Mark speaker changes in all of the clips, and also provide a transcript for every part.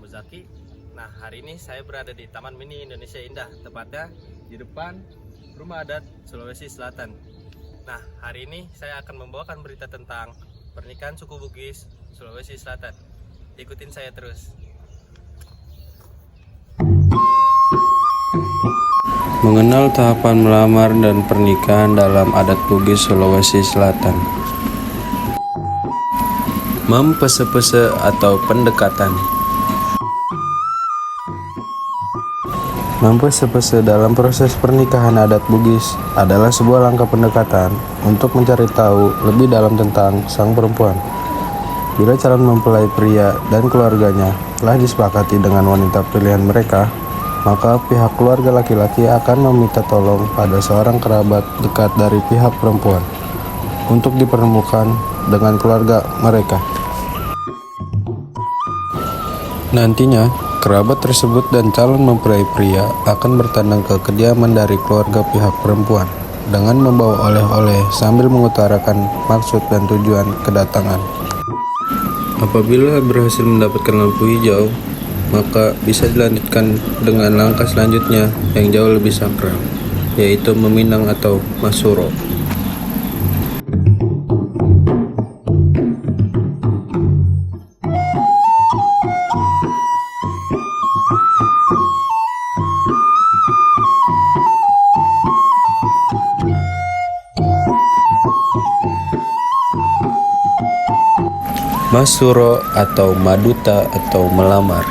Speaker 1: Muzaki. Nah, hari ini saya berada di Taman Mini Indonesia Indah, tepatnya di depan Rumah Adat Sulawesi Selatan. Nah, hari ini saya akan membawakan berita tentang pernikahan suku Bugis Sulawesi Selatan. Ikutin saya terus.
Speaker 2: Mengenal tahapan melamar dan pernikahan dalam adat Bugis Sulawesi Selatan. Mempese-pese atau pendekatan. Mempese-pese dalam proses pernikahan adat Bugis adalah sebuah langkah pendekatan untuk mencari tahu lebih dalam tentang sang perempuan. Bila calon mempelai pria dan keluarganya telah disepakati dengan wanita pilihan mereka, maka pihak keluarga laki-laki akan meminta tolong pada seorang kerabat dekat dari pihak perempuan untuk dipertemukan dengan keluarga mereka. Nantinya, kerabat tersebut dan calon mempelai pria akan bertandang ke kediaman dari keluarga pihak perempuan dengan membawa oleh-oleh sambil mengutarakan maksud dan tujuan kedatangan. Apabila berhasil mendapatkan lampu hijau, maka bisa dilanjutkan dengan langkah selanjutnya yang jauh lebih sakral, yaitu meminang atau masuro. Masuro atau maduta atau melamar.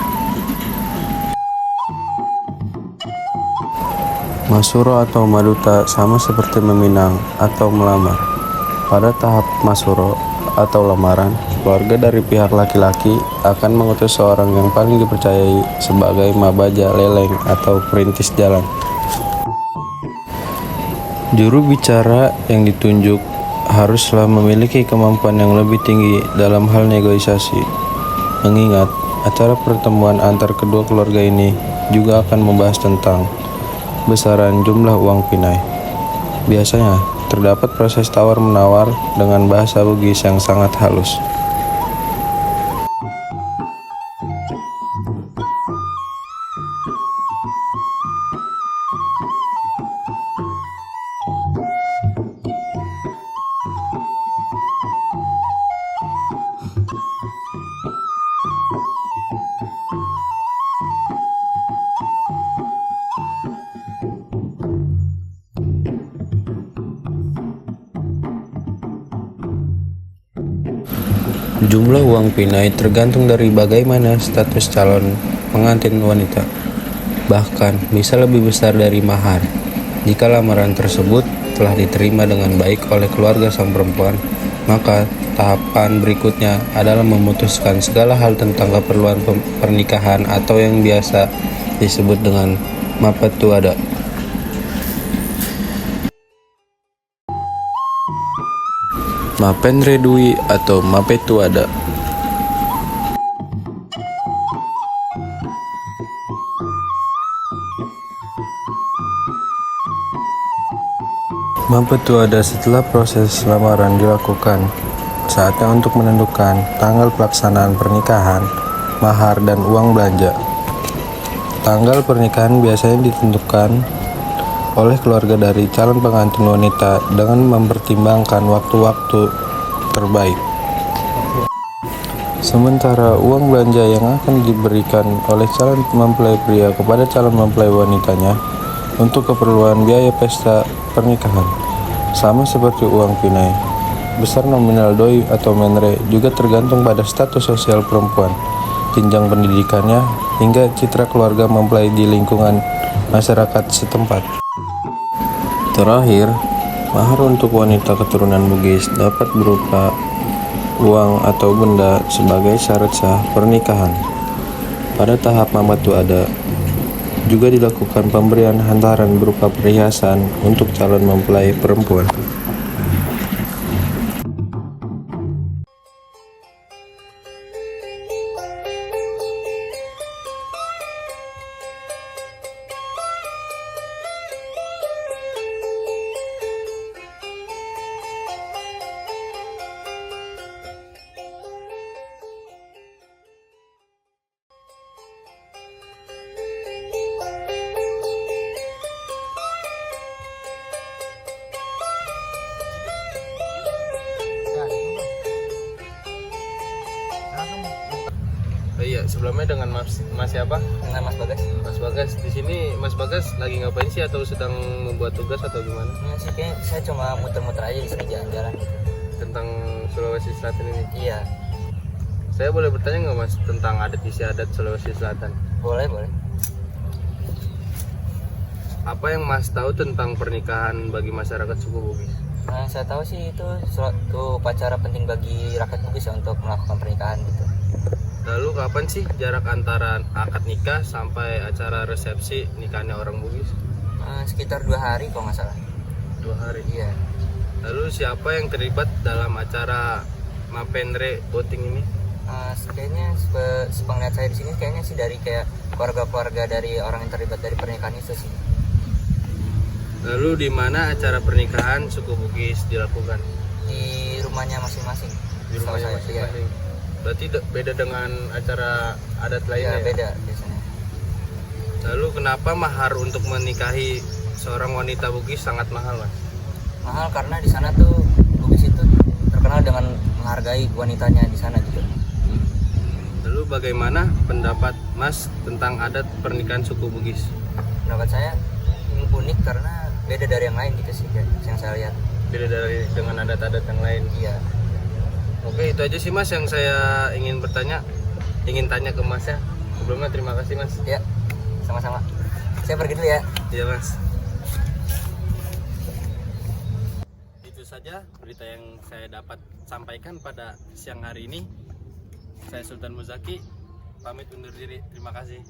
Speaker 2: Masuro atau maduta sama seperti meminang atau melamar. Pada tahap masuro atau lamaran, keluarga dari pihak laki-laki akan mengutus seorang yang paling dipercayai sebagai mabaja leleng atau perintis jalan. Juru bicara yang ditunjuk haruslah memiliki kemampuan yang lebih tinggi dalam hal negosiasi. Mengingat acara pertemuan antar kedua keluarga ini juga akan membahas tentang besaran jumlah uang pinai. Biasanya terdapat proses tawar-menawar dengan bahasa Bugis yang sangat halus. Jumlah uang pinai tergantung dari bagaimana status calon pengantin wanita. Bahkan bisa lebih besar dari mahar. Jika lamaran tersebut telah diterima dengan baik oleh keluarga sang perempuan, maka tahapan berikutnya adalah memutuskan segala hal tentang keperluan pernikahan atau yang biasa disebut dengan mapetuada. Mapen Redui atau Mapetuada. Mapetuada setelah proses lamaran dilakukan, saatnya untuk menentukan tanggal pelaksanaan pernikahan, mahar, dan uang belanja. Tanggal pernikahan biasanya ditentukan oleh keluarga dari calon pengantin wanita dengan mempertimbangkan waktu-waktu terbaik. Sementara uang belanja yang akan diberikan oleh calon mempelai pria kepada calon mempelai wanitanya untuk keperluan biaya pesta pernikahan, sama seperti uang pinai. Besar nominal doi atau menre juga tergantung pada status sosial perempuan, jenjang pendidikannya, hingga citra keluarga mempelai di lingkungan masyarakat setempat. Terakhir, mahar untuk wanita keturunan Bugis dapat berupa uang atau benda sebagai syarat sah pernikahan. Pada tahap mapetuada juga dilakukan pemberian hantaran berupa perhiasan untuk calon mempelai perempuan.
Speaker 1: sebelumnya dengan Mas siapa?
Speaker 3: Dengan Mas Bagas.
Speaker 1: Mas Bagas. Di sini Mas Bagas lagi ngapain sih, atau sedang membuat tugas atau gimana?
Speaker 3: Nah, sih kayak saya cuma muter-muter aja di sini jalan-jalan gitu.
Speaker 1: Tentang Sulawesi Selatan ini.
Speaker 3: Iya,
Speaker 1: Saya boleh bertanya nggak Mas tentang adat istiadat Sulawesi Selatan?
Speaker 3: boleh.
Speaker 1: Apa yang Mas tahu tentang pernikahan bagi masyarakat suku Bugis?
Speaker 3: Nah, saya tahu sih itu suatu upacara penting bagi rakyat Bugis ya, untuk melakukan pernikahan gitu.
Speaker 1: Lalu kapan sih jarak antara akad nikah sampai acara resepsi nikahnya orang Bugis?
Speaker 3: Sekitar 2 hari kalau nggak salah.
Speaker 1: 2 hari.
Speaker 3: Iya.
Speaker 1: Lalu siapa yang terlibat dalam acara Mapendre voting ini?
Speaker 3: Kayaknya sepengeliat saya di sini kayaknya sih dari kayak keluarga-keluarga dari orang yang terlibat dari pernikahan itu sih.
Speaker 1: Lalu di mana acara pernikahan suku Bugis dilakukan?
Speaker 3: Di rumahnya masing-masing.
Speaker 1: Di
Speaker 3: Setahu
Speaker 1: rumahnya
Speaker 3: saya,
Speaker 1: masing-masing. Berarti beda dengan acara adat
Speaker 3: Iya,
Speaker 1: lainnya ya?
Speaker 3: beda biasanya.
Speaker 1: Lalu kenapa mahar untuk menikahi seorang wanita Bugis sangat mahal, Mas?
Speaker 3: Mahal karena di sana tuh Bugis itu terkenal dengan menghargai wanitanya di sana gitu.
Speaker 1: Lalu bagaimana pendapat Mas tentang adat pernikahan suku Bugis?
Speaker 3: Pendapat saya ini unik karena beda dari yang lain gitu sih, kayak yang saya lihat.
Speaker 1: Beda dari dengan adat-adat yang lain.
Speaker 3: Iya.
Speaker 1: Oke, itu aja sih Mas yang saya ingin tanya ke Mas ya. Sebelumnya terima kasih Mas.
Speaker 3: Ya, sama-sama. Saya pergi dulu ya.
Speaker 1: Iya Mas. Itu saja berita yang saya dapat sampaikan pada siang hari ini. Saya Sultan Muzaki, pamit undur diri. Terima kasih.